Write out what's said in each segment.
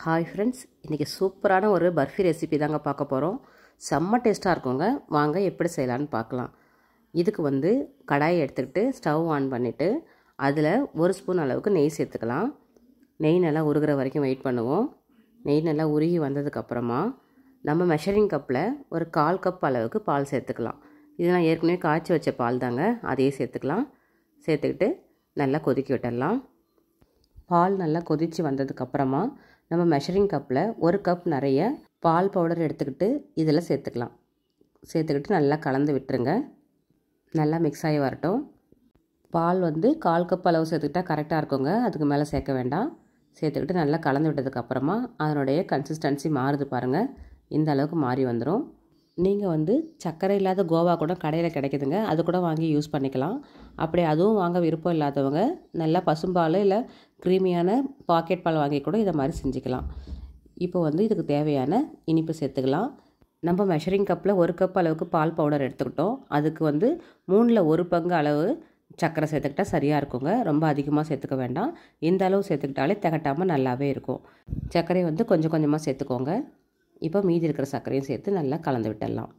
Hi friends, இன்றைக்கி சூப்பரான ஒரு பர்ஃபி ரெசிபி தாங்க பார்க்க போகிறோம். செம்ம டேஸ்ட்டாக இருக்குங்க. வாங்க எப்படி செய்யலான்னு பார்க்கலாம். இதுக்கு கடாயை எடுத்துக்கிட்டு ஸ்டவ் ஆன் பண்ணிவிட்டு அதில் 1 ஸ்பூன் அளவுக்கு நெய் சேர்த்துக்கலாம். நெய் நல்லா உருகிற வரைக்கும் வெயிட் பண்ணுவோம். நெய் நல்லா உருகி வந்ததுக்கப்புறமா நம்ம மெஷரிங் கப்பில் ஒரு 1/4 கப் அளவுக்கு பால் சேர்த்துக்கலாம். இது நான் ஏற்கனவே காய்ச்சி வச்ச பால் தாங்க, அதையே சேர்த்துக்கலாம். சேர்த்துக்கிட்டு நல்லா கொதிக்க விட்டுடலாம். பால் நல்லா கொதித்து வந்ததுக்கப்புறமா நம்ம மெஷரிங் கப்பில் 1 கப் நிறைய பால் பவுடர் எடுத்துக்கிட்டு இதில் சேர்த்துக்கலாம். சேர்த்துக்கிட்டு நல்லா கலந்து விட்டுருங்க. நல்லா மிக்ஸ் ஆகி வரட்டும். பால் 1/4 கப் அளவு சேர்த்துக்கிட்டால் கரெக்டாக இருக்குங்க. அதுக்கு மேலே சேர்க்க வேண்டாம். சேர்த்துக்கிட்டு நல்லா கலந்து விட்டதுக்கப்புறமா அதனுடைய கன்சிஸ்டன்சி மாறுது பாருங்கள். இந்த அளவுக்கு மாறி வந்துடும். நீங்கள் சர்க்கரை இல்லாத கோவா கூட கடையில் கிடைக்குதுங்க, அது கூட வாங்கி யூஸ் பண்ணிக்கலாம். அப்படி அதுவும் வாங்க விருப்பம் இல்லாதவங்க நல்லா பசும்பால் இல்லை க்ரீமியான பாக்கெட் பால் வாங்கி கூட இதை மாதிரி செஞ்சுக்கலாம். இப்போ இதுக்கு தேவையான இனிப்பு சேர்த்துக்கலாம். நம்ம மெஷரிங் கப்பில் 1 கப் அளவுக்கு பால் பவுடர் எடுத்துக்கிட்டோம். அதுக்கு 3ல் 1 பங்கு அளவு சர்க்கரை சேர்த்துக்கிட்டால் சரியாக இருக்குங்க. ரொம்ப அதிகமாக சேர்த்துக்க வேண்டாம். இந்த அளவு சேர்த்துக்கிட்டாலே திகட்டாமல் நல்லாவே இருக்கும். சர்க்கரை கொஞ்சம் கொஞ்சமாக சேர்த்துக்கோங்க. இப்போ மீதி இருக்கிற சர்க்கரையும் சேர்த்து நல்லா கலந்து விட்டுடலாம்.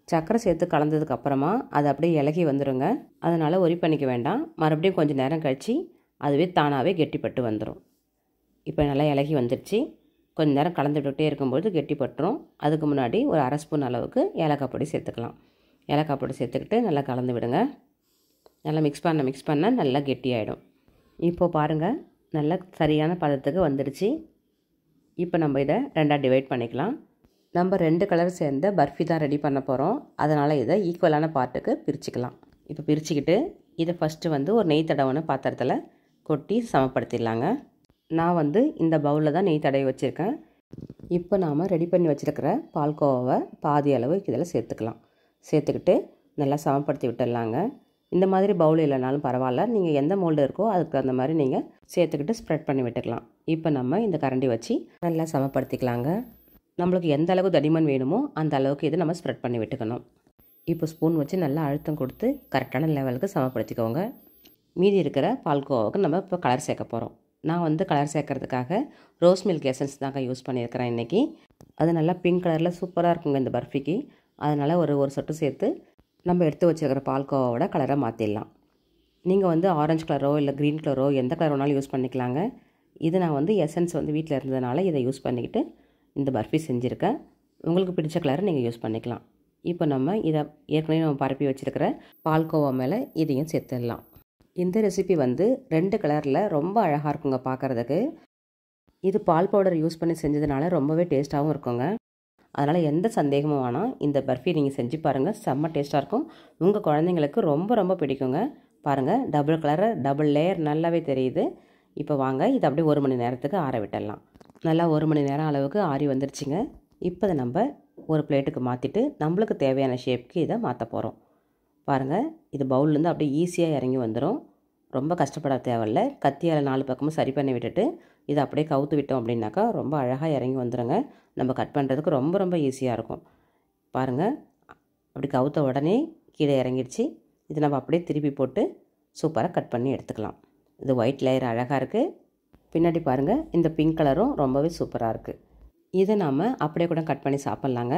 சர்க்கரை சேர்த்து கலந்ததுக்கப்புறமா அது அப்படியே இலகி வந்துடுங்க. அதனால் ஒரி பண்ணிக்க வேண்டாம். மறுபடியும் கொஞ்சம் நேரம் கழித்து அதுவே தானாகவே கெட்டிப்பட்டு வந்துடும். இப்போ நல்லா இலகி வந்துடுச்சு. கொஞ்சம் நேரம் கலந்து விட்டுகிட்டே இருக்கும்போது கெட்டிப்பட்டுரும். அதுக்கு முன்னாடி ஒரு 1/2 ஸ்பூன் அளவுக்கு ஏலக்காய் பொடி சேர்த்துக்கலாம். ஏலக்காய் பொடி சேர்த்துக்கிட்டு நல்லா கலந்து விடுங்க. நல்லா மிக்ஸ் பண்ண நல்லா கெட்டியாயிடும். இப்போது பாருங்கள், நல்லா சரியான பதத்துக்கு வந்துடுச்சு. இப்போ நம்ம இதை 2ஆக டிவைட் பண்ணிக்கலாம். நம்ம 2 கலர் சேர்ந்த பர்ஃபி தான் ரெடி பண்ண போகிறோம். அதனால் இதை ஈக்குவலான பார்ட்டுக்கு பிரிச்சுக்கலாம். இப்போ பிரிச்சுக்கிட்டு இதை ஃபஸ்ட்டு ஒரு நெய் தடவைன பாத்திரத்தில் கொட்டி சமப்படுத்திடலாங்க. நான் இந்த பவுலில் தான் நெய் தடவி வச்சுருக்கேன். இப்போ நாம் ரெடி பண்ணி வச்சுருக்கிற பால்கோவாவை பாதி அளவுக்கு இதில் சேர்த்துக்கலாம். சேர்த்துக்கிட்டு நல்லா சமப்படுத்தி விட்டுடலாங்க. இந்த மாதிரி பவுல் இல்லைனாலும் பரவாயில்ல, நீங்கள் எந்த மோல்டு இருக்கோ அதுக்கு அந்த மாதிரி நீங்கள் சேர்த்துக்கிட்டு ஸ்ப்ரெட் பண்ணி விட்டுக்கலாம். இப்போ நம்ம இந்த கரண்டி வச்சு நல்லா சமப்படுத்திக்கலாங்க. நம்மளுக்கு எந்த அளவுக்கு தடிமன் வேணுமோ அந்த அளவுக்கு இதை நம்ம ஸ்ப்ரெட் பண்ணி விட்டுக்கணும். இப்போ ஸ்பூன் வச்சு நல்லா அழுத்தம் கொடுத்து கரெக்டான லெவலுக்கு சமப்படுத்திக்கோங்க. மீதி இருக்கிற பால்கோவாவுக்கு நம்ம இப்போ கலர் சேர்க்க போகிறோம். நான் கலர் சேர்க்கறதுக்காக ரோஸ் மில்க் எசன்ஸ் தாங்க யூஸ் பண்ணியிருக்கிறேன் இன்றைக்கி. அது நல்லா பிங்க் கலரில் சூப்பராக இருக்குங்க இந்த பர்ஃபிக்கு. அதனால் ஒரு சொட்டு சேர்த்து நம்ம எடுத்து வச்சுருக்கிற பால்கோவாவோட கலரை மாற்றிடலாம். நீங்கள் ஆரஞ்சு கலரோ இல்லை க்ரீன் கலரோ எந்த கலர் வேணாலும் யூஸ் பண்ணிக்கலாங்க. இது நான் எசன்ஸ் வீட்டில் இருந்ததுனால இதை யூஸ் பண்ணிக்கிட்டு இந்த பர்ஃபி செஞ்சுருக்கேன். உங்களுக்கு பிடிச்ச கலரை நீங்கள் யூஸ் பண்ணிக்கலாம். இப்போ நம்ம இதை ஏற்கனவே நம்ம பரப்பி வச்சுருக்கிற பால்கோவா மேலே இதையும் சேர்த்துடலாம். இந்த ரெசிபி 2 கலரில் ரொம்ப அழகாக இருக்குங்க பார்க்குறதுக்கு. இது பால் பவுடர் யூஸ் பண்ணி செஞ்சதுனால ரொம்பவே டேஸ்ட்டாகவும் இருக்குங்க. அதனால் எந்த சந்தேகமும் வேணாம், இந்த பர்ஃபி நீங்கள் செஞ்சு பாருங்கள். செம்ம டேஸ்ட்டாக இருக்கும். உங்கள் குழந்தைங்களுக்கு ரொம்ப ரொம்ப பிடிக்குங்க. பாருங்கள், டபுள் கலர் டபுள் லேயர் நல்லாவே தெரியுது. இப்போ வாங்க இதை அப்படியே 1 மணி நேரத்துக்கு ஆற விட்டுடலாம். நல்லா 1 மணி நேரம் அளவுக்கு ஆறி வந்துருச்சுங்க. இப்போ இதை நம்ம ஒரு பிளேட்டுக்கு மாற்றிட்டு நம்மளுக்கு தேவையான ஷேப்புக்கு இதை மாற்ற போகிறோம். பாருங்கள், இது பவுல்லேருந்து அப்படியே ஈஸியாக இறங்கி வந்துடும். ரொம்ப கஷ்டப்பட தேவையில்லை. கத்தியால் 4 பக்கமும் சரி பண்ணி விட்டுட்டு இதை அப்படியே கவுத்து விட்டோம் அப்படின்னாக்கா ரொம்ப அழகாக இறங்கி வந்துடுங்க. நம்ம கட் பண்ணுறதுக்கு ரொம்ப ரொம்ப ஈஸியாக இருக்கும். பாருங்கள், அப்படி கவுத்த உடனே கீழே இறங்கிடுச்சு. இது நம்ம அப்படியே திருப்பி போட்டு சூப்பராக கட் பண்ணி எடுத்துக்கலாம். இது ஒயிட் லேயர் அழகாக இருக்குது. பின்னாடி பாருங்கள், இந்த பிங்க் கலரும் ரொம்பவே சூப்பராக இருக்குது. இதை நாம் அப்படியே கூட கட் பண்ணி சாப்பிட்லாங்க.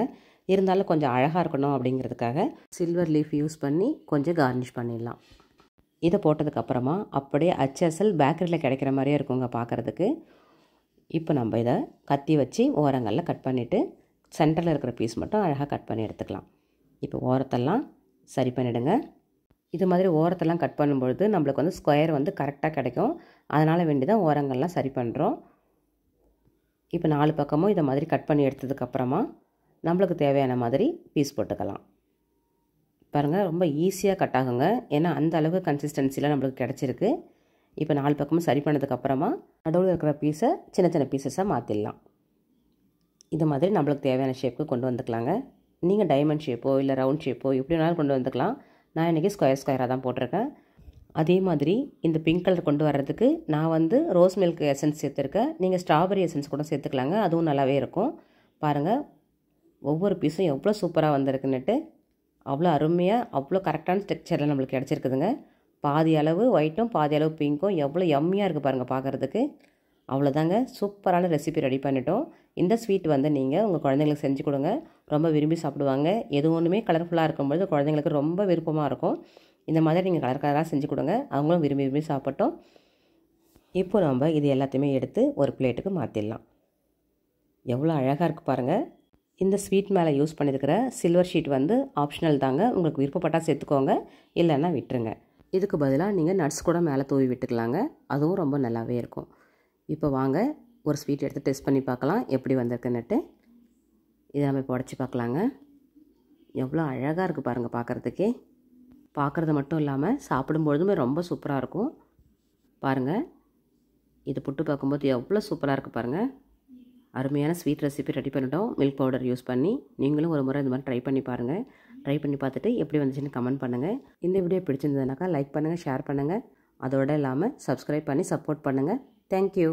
இருந்தாலும் கொஞ்சம் அழகாக இருக்கணும் அப்படிங்கிறதுக்காக சில்வர் லீஃப் யூஸ் பண்ணி கொஞ்சம் கார்னிஷ் பண்ணிடலாம். இதை போட்டதுக்கப்புறமா அப்படியே அச்சசல் பேக்கரியில் கிடைக்கிற மாதிரியே இருக்குங்க பார்க்குறதுக்கு. இப்போ நம்ம இதை கத்தி வச்சு ஓரங்களில் கட் பண்ணிவிட்டு சென்டரில் இருக்கிற பீஸ் மட்டும் அழகாக கட் பண்ணி எடுத்துக்கலாம். இப்போ ஓரத்தெல்லாம் சரி பண்ணிவிடுங்க. இது மாதிரி ஓரத்தெல்லாம் கட் பண்ணும்பொழுது நம்மளுக்கு ஸ்கொயர் கரெக்டாக கிடைக்கும். அதனால் வேண்டி தான் ஓரங்கள்லாம் சரி பண்ணுறோம். இப்போ 4 பக்கமும் இதை மாதிரி கட் பண்ணி எடுத்ததுக்கப்புறமா நம்மளுக்கு தேவையான மாதிரி பீஸ் போட்டுக்கலாம். பாருங்கள், ரொம்ப ஈஸியாக கட் ஆகுங்க. ஏன்னா அந்த அளவு கன்சிஸ்டன்சியில் நம்மளுக்கு கிடச்சிருக்கு. இப்போ 4 பக்கமும் சரி பண்ணதுக்கப்புறமா நடுவில் இருக்கிற பீஸை சின்ன சின்ன பீசஸாக மாற்றிடலாம். இது மாதிரி நம்மளுக்கு தேவையான ஷேப்புக்கு கொண்டு வந்துக்கலாங்க. நீங்கள் டைமண்ட் ஷேப்போ இல்லை ரவுண்ட் ஷேப்போ எப்படி வேணாலும் கொண்டு வந்துக்கலாம். நான் இன்றைக்கி ஸ்கொயராக தான் போட்டிருக்கேன். அதே மாதிரி இந்த பிங்க் கலர் கொண்டு வர்றதுக்கு நான் ரோஸ் மில்க் எசன்ஸ் சேர்த்துருக்கேன். நீங்கள் ஸ்ட்ராபெரி எசன்ஸ் கூட சேர்த்துக்கலாங்க, அதுவும் நல்லாவே இருக்கும். பாருங்கள், ஒவ்வொரு பீஸும் எவ்வளோ சூப்பராக வந்திருக்குன்னுட்டு. அவ்வளோ அருமையாக அவ்வளோ கரெக்டான டெக்ஸ்சரில் நம்மளுக்கு கிடச்சிருக்குதுங்க. பாதி அளவு ஒயிட்டும் பாதி அளவு பிங்க்கும் எவ்வளோ யம்மியாக இருக்குது பாருங்கள் பார்க்குறதுக்கு. அவ்வளோதாங்க, சூப்பரான ரெசிபி ரெடி பண்ணிட்டோம். இந்த ஸ்வீட் வந்து நீங்கள் உங்கள் குழந்தைங்களுக்கு செஞ்சு கொடுங்க, ரொம்ப விரும்பி சாப்பிடுவாங்க. எது ஒன்றுமே கலர்ஃபுல்லாக இருக்கும்பொழுது குழந்தைங்களுக்கு ரொம்ப விருப்பமாக இருக்கும். இந்த மாதிரி நீங்கள் கலர் கலராக செஞ்சு கொடுங்க, அவங்களும் விரும்பி விரும்பி சாப்பிட்டோம். இப்போ நம்ம இது எல்லாத்தையுமே எடுத்து ஒரு பிளேட்டுக்கு மாற்றிடலாம். எவ்வளோ அழகாக இருக்குது பாருங்கள். இந்த ஸ்வீட் மேலே யூஸ் பண்ணியிருக்கிற சில்வர் ஷீட் வந்து ஆப்ஷனல் தாங்க, உங்களுக்கு விருப்பப்பட்டால் சேர்த்துக்கோங்க, இல்லைன்னா விட்டுருங்க. இதுக்கு பதிலாக நீங்கள் நட்ஸ் கூட மேலே தூவி விட்டுக்கலாங்க, அதுவும் ரொம்ப நல்லாவே இருக்கும். இப்போ வாங்க ஒரு ஸ்வீட் எடுத்து டெஸ்ட் பண்ணி பார்க்கலாம் எப்படி வந்திருக்குன்னுட்டு. இதை நம்ம இப்போ உடச்சி பார்க்கலாங்க. எவ்வளோ அழகாக இருக்குது பாருங்கள் பார்க்குறதுக்கே. பார்க்குறது மட்டும் இல்லாமல் சாப்பிடும்பொழுதுமே ரொம்ப சூப்பராக இருக்கும் பாருங்கள். இது புட்டு பார்க்கும்போது எவ்வளோ சூப்பராக இருக்குது பாருங்கள். அருமையான ஸ்வீட் ரெசிபி ரெடி பண்ணிட்டோம் மில்க் பவுடர் யூஸ் பண்ணி. நீங்களும் ஒரு முறை இந்த மாதிரி ட்ரை பண்ணி பாருங்கள். ட்ரை பண்ணி பார்த்துட்டு எப்படி வந்துச்சுன்னு கமெண்ட் பண்ணுங்கள். இந்த வீடியோ பிடிச்சிருந்ததுனாக்கா லைக் பண்ணுங்கள், ஷேர் பண்ணுங்கள். அதோடு இல்லாமல் சப்ஸ்கிரைப் பண்ணி சப்போர்ட் பண்ணுங்கள். தேங்க்யூ.